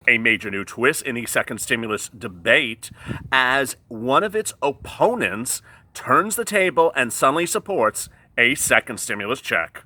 A major new twist in the second stimulus debate as one of its opponents turns the table and suddenly supports a second stimulus check.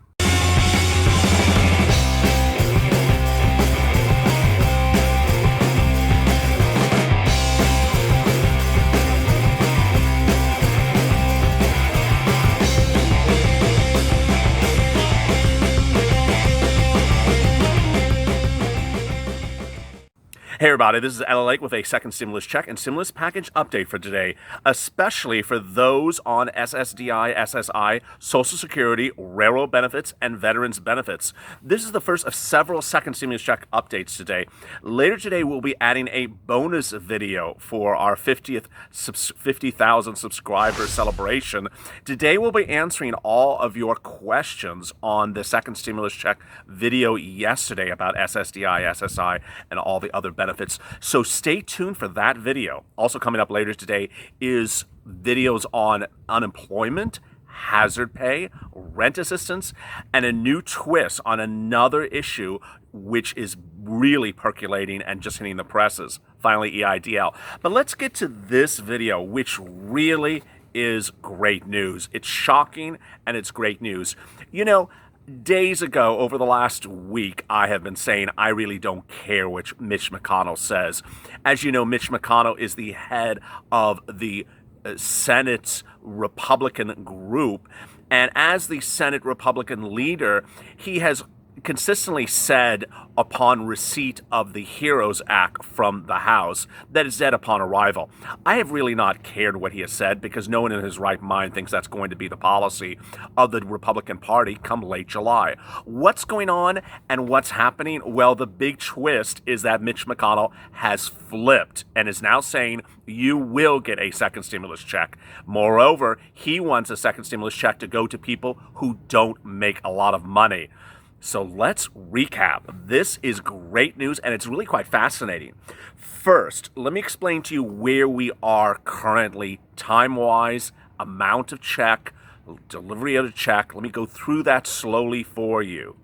Hey everybody, this is LALATE with a second stimulus check and stimulus package update for today, especially for those on SSDI, SSI, Social Security, railroad benefits, and veterans benefits. This is the first of several second stimulus check updates today. Later today, we'll be adding a bonus video for our 50,000 subscriber celebration. Today, we'll be answering all of your questions on the second stimulus check video yesterday about SSDI, SSI, and all the other benefits. So stay tuned for that video. Also coming up later today is videos on unemployment, hazard pay, rent assistance, and a new twist on another issue which is really percolating and just hitting the presses. Finally, EIDL. But let's get to this video, which really is great news. It's shocking and it's great news. You know, days ago, over the last week, I have been saying I really don't care what Mitch McConnell says. As you know, Mitch McConnell is the head of the Senate's Republican group. And as the Senate Republican leader, he has consistently said upon receipt of the HEROES Act from the House that it's dead upon arrival. I have really not cared what he has said because no one in his right mind thinks that's going to be the policy of the Republican Party come late July. What's going on and what's happening? Well, the big twist is that Mitch McConnell has flipped and is now saying you will get a second stimulus check. Moreover, he wants a second stimulus check to go to people who don't make a lot of money. So let's recap. This is great news, and it's really quite fascinating. First, let me explain to you where we are currently, time-wise, amount of check, delivery of the check. Let me go through that slowly for you.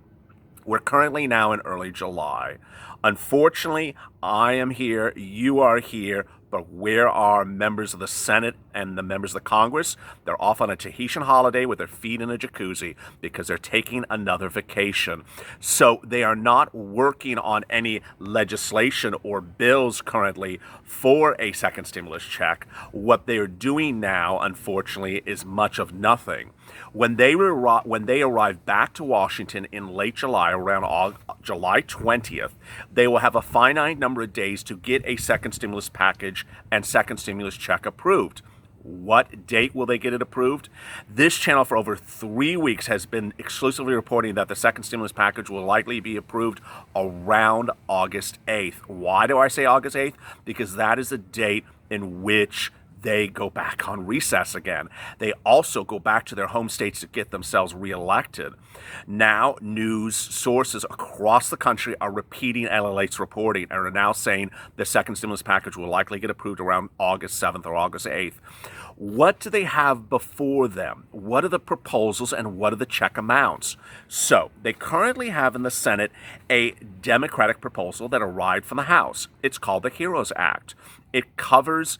We're currently now in early July. Unfortunately, I am here, you are here, but where are members of the Senate and the members of the Congress? They're off on a Tahitian holiday with their feet in a jacuzzi because they're taking another vacation. So they are not working on any legislation or bills currently for a second stimulus check. What they are doing now, unfortunately, is much of nothing. When they arrive back to Washington in late July, around July 20th, they will have a finite number of days to get a second stimulus package and second stimulus check approved. What date will they get it approved? This channel for over 3 weeks has been exclusively reporting that the second stimulus package will likely be approved around August 8th. Why do I say August 8th? Because that is the date in which they go back on recess again. They also go back to their home states to get themselves reelected. Now, news sources across the country are repeating LALATE's reporting and are now saying the second stimulus package will likely get approved around August 7th or August 8th. What do they have before them? What are the proposals and what are the check amounts? So, they currently have in the Senate a Democratic proposal that arrived from the House. It's called the HEROES Act. It covers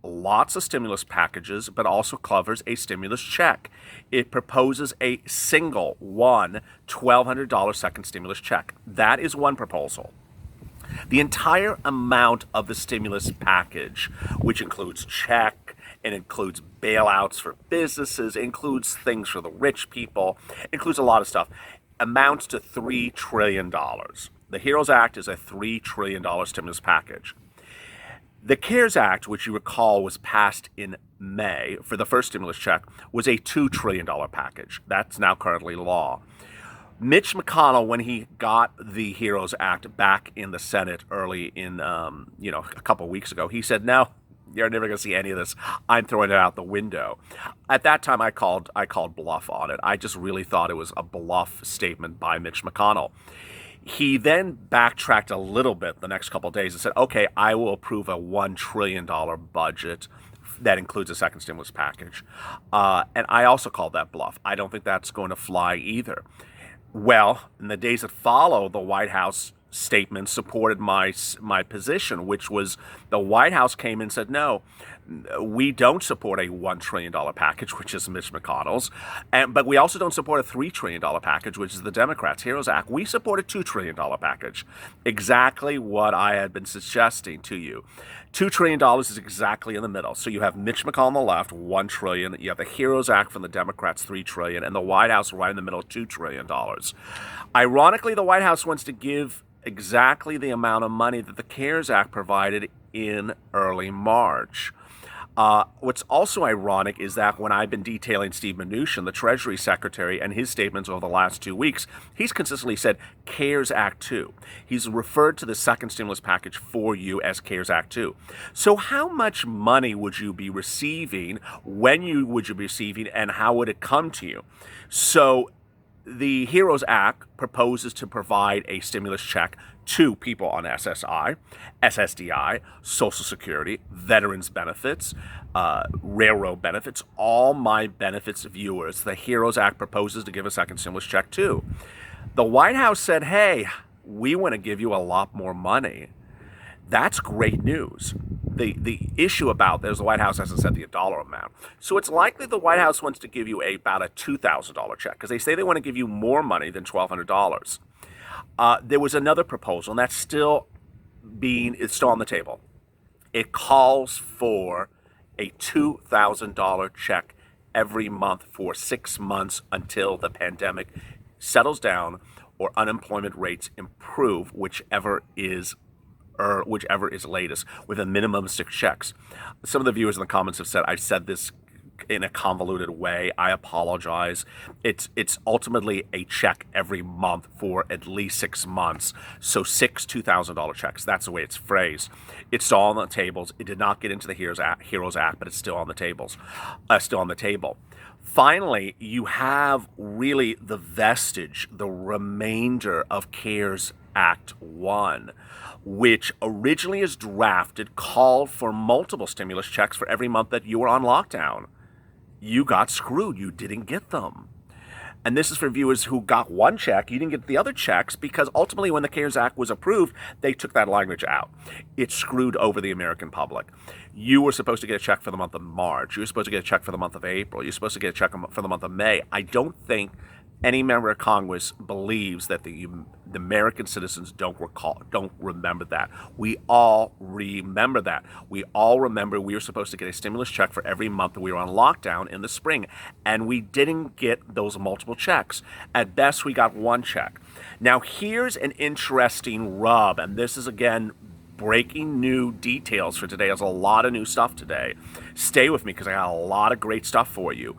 lots of stimulus packages, but also covers a stimulus check. It proposes a single $1,200 second stimulus check. That is one proposal. The entire amount of the stimulus package, which includes check, it includes bailouts for businesses, includes things for the rich people, includes a lot of stuff, amounts to $3 trillion. The HEROES Act is a $3 trillion stimulus package. The CARES Act, which you recall was passed in May for the first stimulus check, was a $2 trillion package. That's now currently law. Mitch McConnell, when he got the HEROES Act back in the Senate early in, a couple of weeks ago, he said, no, you're never going to see any of this. I'm throwing it out the window. At that time, I called bluff on it. I just really thought it was a bluff statement by Mitch McConnell. He then backtracked a little bit the next couple of days and said, okay, I will approve a $1 trillion budget that includes a second stimulus package. And I also called that bluff. I don't think that's going to fly either. Well, in the days that follow, the White House statements supported my position, which was the White House came in and said, no, we don't support a $1 trillion package, which is Mitch McConnell's, but we also don't support a $3 trillion package, which is the Democrats' HEROES Act. We support a $2 trillion package. Exactly what I had been suggesting to you. $2 trillion is exactly in the middle. So you have Mitch McConnell on the left, $1 trillion. You have the HEROES Act from the Democrats, $3 trillion, and the White House right in the middle, $2 trillion. Ironically, the White House wants to give exactly the amount of money that the CARES Act provided in early March. What's also ironic is that when I've been detailing Steve Mnuchin, the Treasury Secretary, and his statements over the last 2 weeks, he's consistently said CARES Act 2. He's referred to the second stimulus package for you as CARES Act 2. So how much money would you be receiving, when would you be receiving, and how would it come to you? So the HEROES Act proposes to provide a stimulus check to people on SSI, SSDI, Social Security, veterans benefits, railroad benefits, all my benefits viewers. The HEROES Act proposes to give a second stimulus check too. The White House said, hey, we want to give you a lot more money. That's great news. The issue about this, the White House hasn't said the dollar amount. So it's likely the White House wants to give you about a $2,000 check because they say they want to give you more money than $1,200. There was another proposal, and that's it's still on the table. It calls for a $2,000 check every month for 6 months until the pandemic settles down or unemployment rates improve, whichever is latest, with a minimum of 6 checks. Some of the viewers in the comments have said I've said this in a convoluted way. I apologize. It's ultimately a check every month for at least 6 months. So 6 $2,000 checks. That's the way it's phrased. It's still on the tables. It did not get into the HEROES Act, but it's still on the tables. Still on the table. Finally, you have really the vestige, the remainder of CARES Act 1, which originally is drafted, called for multiple stimulus checks for every month that you were on lockdown. You got screwed. You didn't get them. And this is for viewers who got one check. You didn't get the other checks because ultimately when the CARES Act was approved, they took that language out. It screwed over the American public. You were supposed to get a check for the month of March. You were supposed to get a check for the month of April. You're supposed to get a check for the month of May. I don't think any member of Congress believes that the American citizens don't remember that. We all remember that. We all remember we were supposed to get a stimulus check for every month that we were on lockdown in the spring, and we didn't get those multiple checks. At best, we got one check. Now, here's an interesting rub, and this is, again, breaking new details for today. There's a lot of new stuff today. Stay with me because I got a lot of great stuff for you.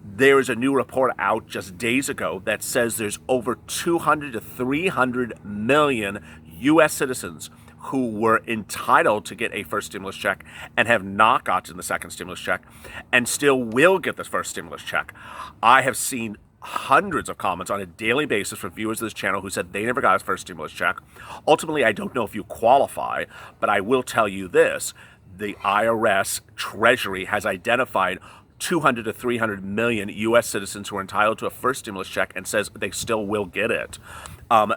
There is a new report out just days ago that says there's over 200 to 300 million U.S. citizens who were entitled to get a first stimulus check and have not gotten the second stimulus check and still will get the first stimulus check. I have seen hundreds of comments on a daily basis from viewers of this channel who said they never got a first stimulus check. Ultimately, I don't know if you qualify, but I will tell you this. The IRS Treasury has identified 200 to 300 million U.S. citizens who are entitled to a first stimulus check and says they still will get it.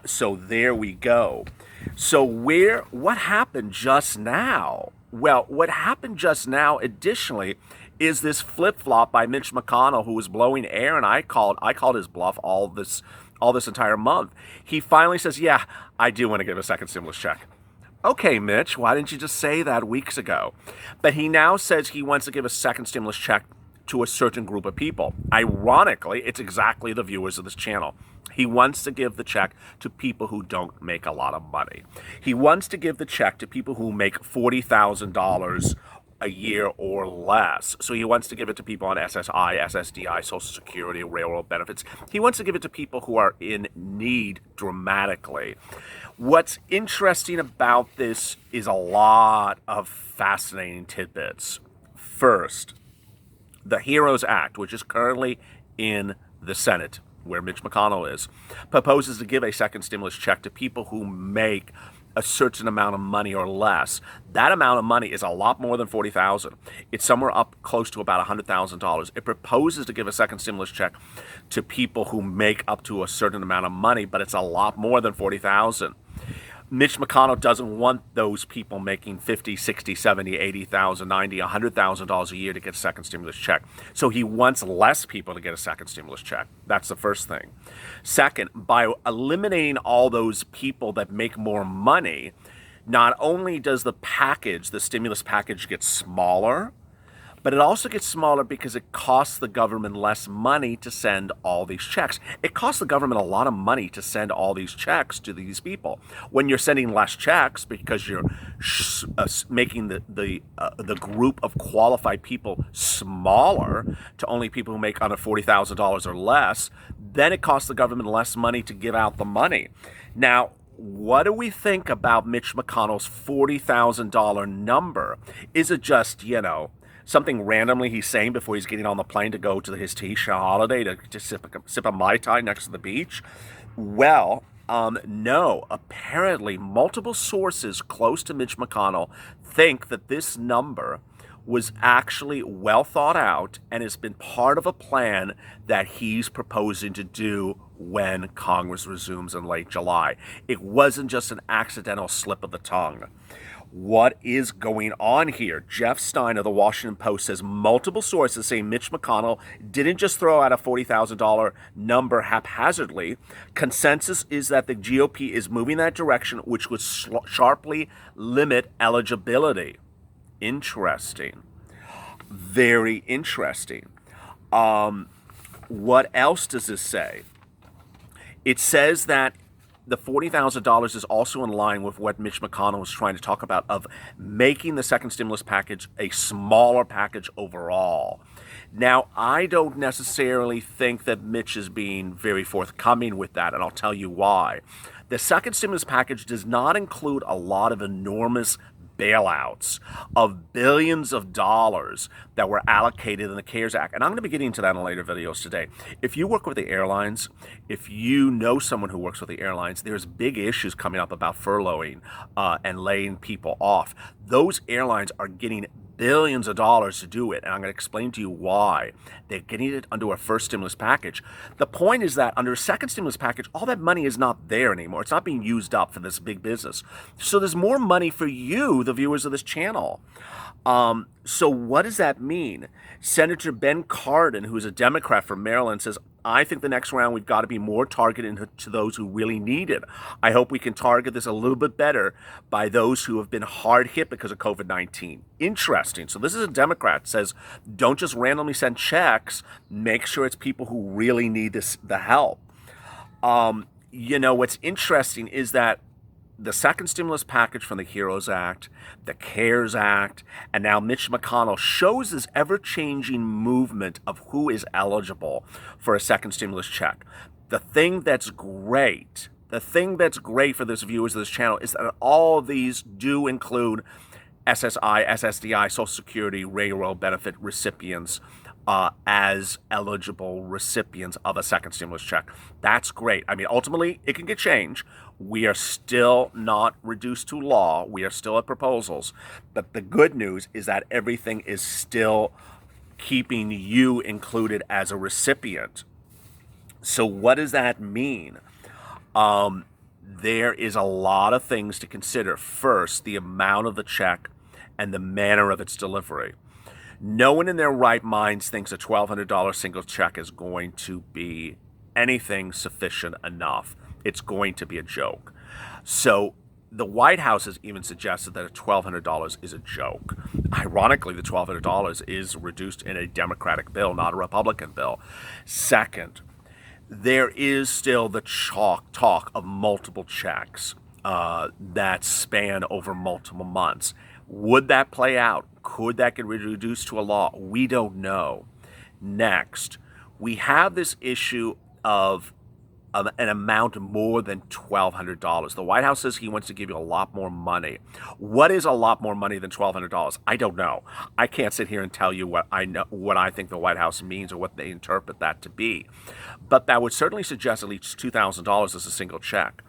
So there we go. So what happened just now? Well, what happened just now, additionally, is this flip-flop by Mitch McConnell, who was blowing air, and I called his bluff all this entire month. He finally says, yeah, I do want to give a second stimulus check. Okay, Mitch, why didn't you just say that weeks ago? But he now says he wants to give a second stimulus check to a certain group of people. Ironically, it's exactly the viewers of this channel. He wants to give the check to people who don't make a lot of money. He wants to give the check to people who make $40,000 a year or less. So he wants to give it to people on SSI, SSDI, Social Security, railroad benefits. He wants to give it to people who are in need dramatically. What's interesting about this is a lot of fascinating tidbits. First, the HEROES Act, which is currently in the Senate, where Mitch McConnell is, proposes to give a second stimulus check to people who make a certain amount of money or less. That amount of money is a lot more than $40,000. It's somewhere up close to about $100,000. It proposes to give a second stimulus check to people who make up to a certain amount of money, but it's a lot more than $40,000. Mitch McConnell doesn't want those people making $50, $60, $70, $80,000, $90, $100,000 a year to get a second stimulus check. So he wants less people to get a second stimulus check. That's the first thing. Second, by eliminating all those people that make more money, not only does the stimulus package get smaller, but it also gets smaller because it costs the government less money to send all these checks. It costs the government a lot of money to send all these checks to these people. When you're sending less checks because you're making the group of qualified people smaller to only people who make under $40,000 or less, then it costs the government less money to give out the money. Now, what do we think about Mitch McConnell's $40,000 number? Is it just, something randomly he's saying before he's getting on the plane to go to his Tahitian holiday to sip a Mai Tai next to the beach? Well, no. Apparently, multiple sources close to Mitch McConnell think that this number was actually well thought out and has been part of a plan that he's proposing to do when Congress resumes in late July. It wasn't just an accidental slip of the tongue. What is going on here? Jeff Stein of the Washington Post says multiple sources say Mitch McConnell didn't just throw out a $40,000 number haphazardly. Consensus is that the GOP is moving that direction, which would sharply limit eligibility. Interesting. Very interesting. What else does this say? It says that the $40,000 is also in line with what Mitch McConnell was trying to talk about of making the second stimulus package a smaller package overall. Now, I don't necessarily think that Mitch is being very forthcoming with that, and I'll tell you why. The second stimulus package does not include a lot of enormous bailouts of billions of dollars that were allocated in the CARES Act. And I'm going to be getting into that in later videos today. If you work with the airlines, if you know someone who works with the airlines, there's big issues coming up about furloughing and laying people off. Those airlines are getting billions of dollars to do it, and I'm going to explain to you why. They're getting it under a first stimulus package. The point is that under a second stimulus package, all that money is not there anymore. It's not being used up for this big business. So there's more money for you, the viewers of this channel. So what does that mean? Senator Ben Cardin, who's a Democrat from Maryland, says, I think the next round we've got to be more targeted to those who really need it. I hope we can target this a little bit better by those who have been hard hit because of COVID-19. Interesting. So this is a Democrat, says, don't just randomly send checks. Make sure it's people who really need the help. What's interesting is that the second stimulus package from the HEROES Act, the CARES Act, and now Mitch McConnell shows this ever-changing movement of who is eligible for a second stimulus check. The thing that's great for this viewers of this channel is that all of these do include SSI, SSDI, Social Security, railroad benefit recipients as eligible recipients of a second stimulus check. That's great. I mean, ultimately, it can get changed. We are still not reduced to law. We are still at proposals. But the good news is that everything is still keeping you included as a recipient. So what does that mean? There is a lot of things to consider. First, the amount of the check and the manner of its delivery. No one in their right minds thinks a $1,200 single check is going to be anything sufficient enough. It's going to be a joke. So the White House has even suggested that $1,200 is a joke. Ironically, the $1,200 is reduced in a Democratic bill, not a Republican bill. Second, there is still the talk of multiple checks that span over multiple months. Would that play out? Could that get reduced to a law? We don't know. Next, we have this issue of an amount more than $1,200. The White House says he wants to give you a lot more money. What is a lot more money than $1,200? I don't know. I can't sit here and tell you what I think the White House means or what they interpret that to be. But that would certainly suggest at least $2,000 as a single check.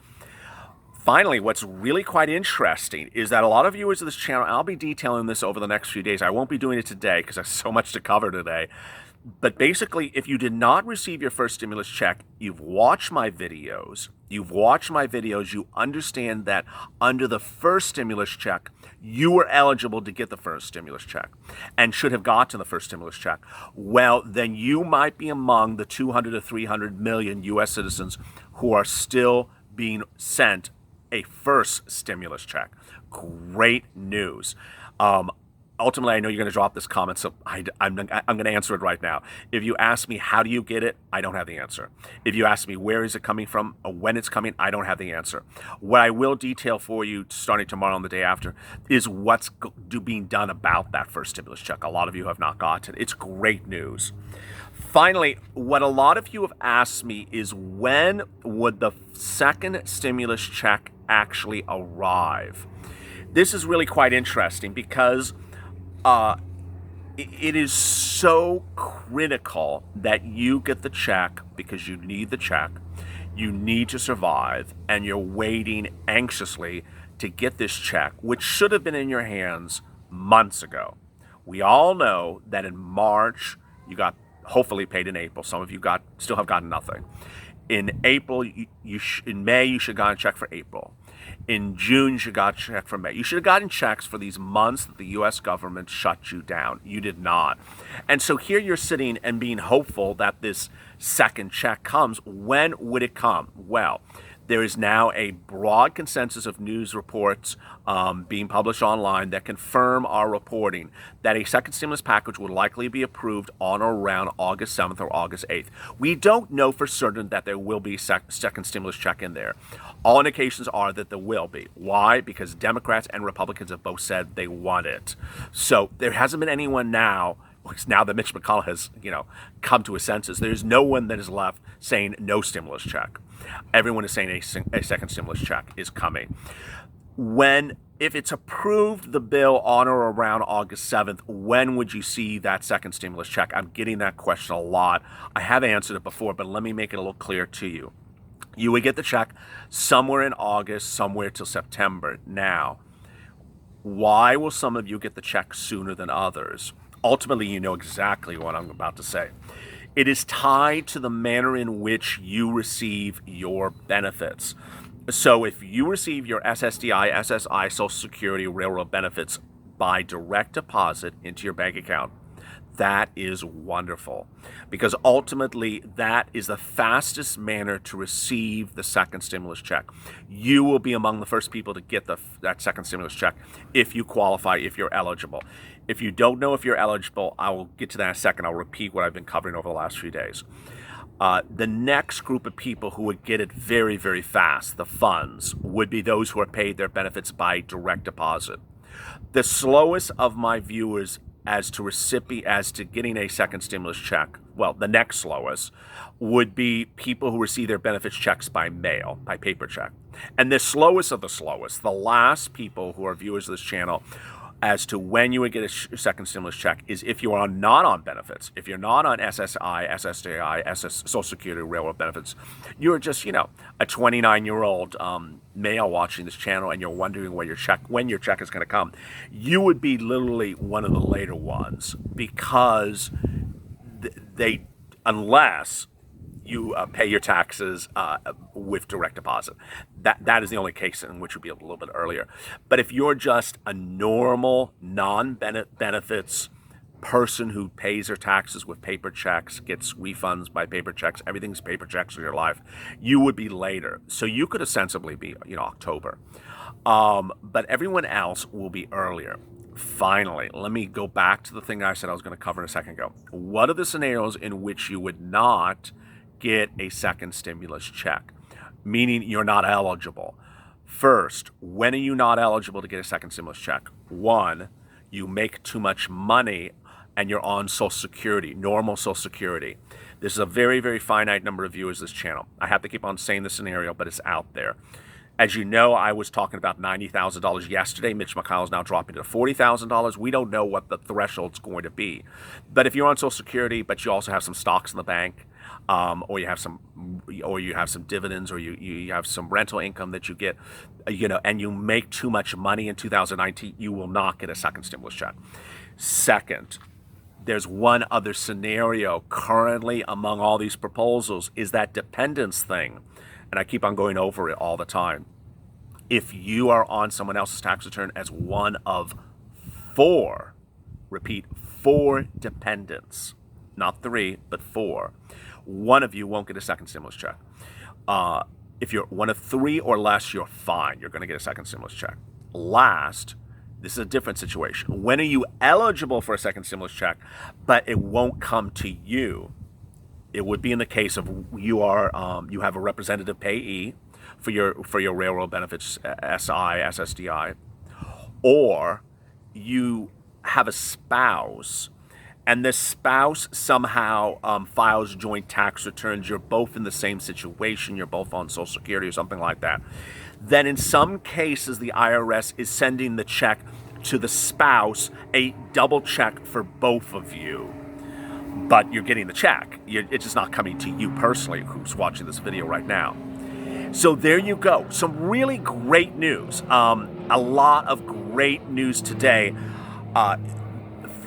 Finally, what's really quite interesting is that a lot of viewers of this channel, I'll be detailing this over the next few days. I won't be doing it today because there's so much to cover today. But basically, if you did not receive your first stimulus check, you've watched my videos. You understand that under the first stimulus check, you were eligible to get the first stimulus check and should have gotten the first stimulus check. Well, then you might be among the 200 to 300 million U.S. citizens who are still being sent a first stimulus check. Great news. Ultimately, I know you're going to drop this comment, so I'm going to answer it right now. If you ask me, how do you get it? I don't have the answer. If you ask me, where is it coming from or when it's coming? I don't have the answer. What I will detail for you starting tomorrow and the day after is what's being done about that first stimulus check. A lot of you have not gotten it. It's great news. Finally, what a lot of you have asked me is when would the second stimulus check actually arrive? This is really quite interesting because it is so critical that you get the check because you need the check, you need to survive, and you're waiting anxiously to get this check, which should have been in your hands months ago. We all know that in March, you got hopefully paid in April. Some of you still have gotten nothing. In April, in May, you should have gotten a check for April. In June, you should have got a check for May. You should have gotten checks for these months that the U.S. government shut you down. You did not. And so here you're sitting and being hopeful that this second check comes. When would it come? Well, there is now a broad consensus of news reports being published online that confirm our reporting that a second stimulus package will likely be approved on or around August 7th or August 8th. We don't know for certain that there will be a second stimulus check in there. All indications are that there will be. Why? Because Democrats and Republicans have both said they want it. So there hasn't been anyone now that Mitch McConnell has, come to his senses. There's no one that is left saying no stimulus check. Everyone is saying a second stimulus check is coming. If it's approved, the bill on or around August 7th, when would you see that second stimulus check? I'm getting that question a lot. I have answered it before, but let me make it a little clear to you. You would get the check somewhere in August, somewhere till September. Now, why will some of you get the check sooner than others? Ultimately, you know exactly what I'm about to say. It is tied to the manner in which you receive your benefits. So if you receive your SSDI, SSI, Social Security, Railroad benefits by direct deposit into your bank account, that is wonderful, because ultimately that is the fastest manner to receive the second stimulus check. You will be among the first people to get that second stimulus check if you qualify, if you're eligible. If you don't know if you're eligible, I will get to that in a second. I'll repeat what I've been covering over the last few days. The next group of people who would get it very, very fast, the funds, would be those who are paid their benefits by direct deposit. The slowest of my viewers as to getting a second stimulus check, well, the next slowest, would be people who receive their benefits checks by mail, by paper check. And the slowest of the slowest, the last people who are viewers of this channel as to when you would get a second stimulus check is if you are not on benefits. If you're not on SSI, SSDI, Social Security, Railroad benefits, you're just, a 29-year-old male watching this channel and you're wondering when your check is going to come. You would be literally one of the later ones because unless you pay your taxes with direct deposit. That is the only case in which you'd be a little bit earlier. But if you're just a normal, non-benefits person who pays their taxes with paper checks, gets refunds by paper checks, everything's paper checks in your life, you would be later. So you could ostensibly be, October. But everyone else will be earlier. Finally, let me go back to the thing I said I was going to cover a second ago. What are the scenarios in which you would not get a second stimulus check, meaning you're not eligible? First, when are you not eligible to get a second stimulus check? One, you make too much money and you're on Social Security, normal Social Security. This is a very, very finite number of viewers of this channel. I have to keep on saying the scenario, but it's out there. As you know, I was talking about $90,000 yesterday. Mitch McConnell is now dropping to $40,000. We don't know what the threshold's going to be. But if you're on Social Security, but you also have some stocks in the bank, or you have some dividends, or you have some rental income that you get, and you make too much money in 2019, you will not get a second stimulus check. Second, There's one other scenario currently among all these proposals is that dependence thing. And I keep on going over it all the time. If you are on someone else's tax return as one of 4, repeat, 4 dependents, not 3, but 4, one of you won't get a second stimulus check. If you're one of 3 or less, you're fine. You're going to get a second stimulus check. Last, this is a different situation. When are you eligible for a second stimulus check, but it won't come to you? It would be in the case of you have a representative payee for your railroad benefits, SI, SSDI, or you have a spouse, and the spouse somehow files joint tax returns. You're both in the same situation. You're both on Social Security or something like that. Then in some cases, the IRS is sending the check to the spouse, a double check for both of you. But you're getting the check. It's just not coming to you personally, who's watching this video right now. So there you go. Some really great news. A lot of great news today.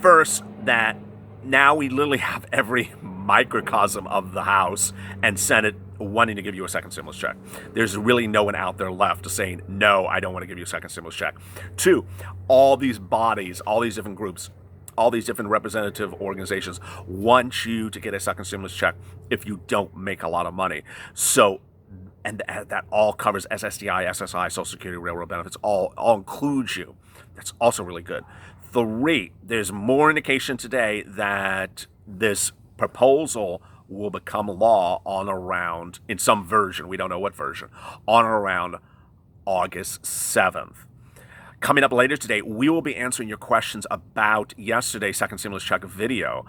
First, that now we literally have every microcosm of the House and Senate wanting to give you a second stimulus check. There's really no one out there left saying, no, I don't want to give you a second stimulus check. 2, all these bodies, all these different groups, all these different representative organizations want you to get a second stimulus check if you don't make a lot of money. So, and that all covers SSDI, SSI, Social Security, railroad benefits, all includes you. That's also really good. 3, there's more indication today that this proposal will become law on around, in some version, we don't know what version, on around August 7th. Coming up later today, we will be answering your questions about yesterday's second stimulus check video.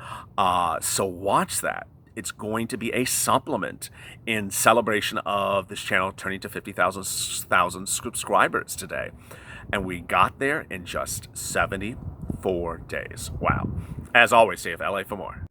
So watch that. It's going to be a supplement in celebration of this channel turning to 50,000 subscribers today. And we got there in just 74 days. Wow. As always, stay with LA for more.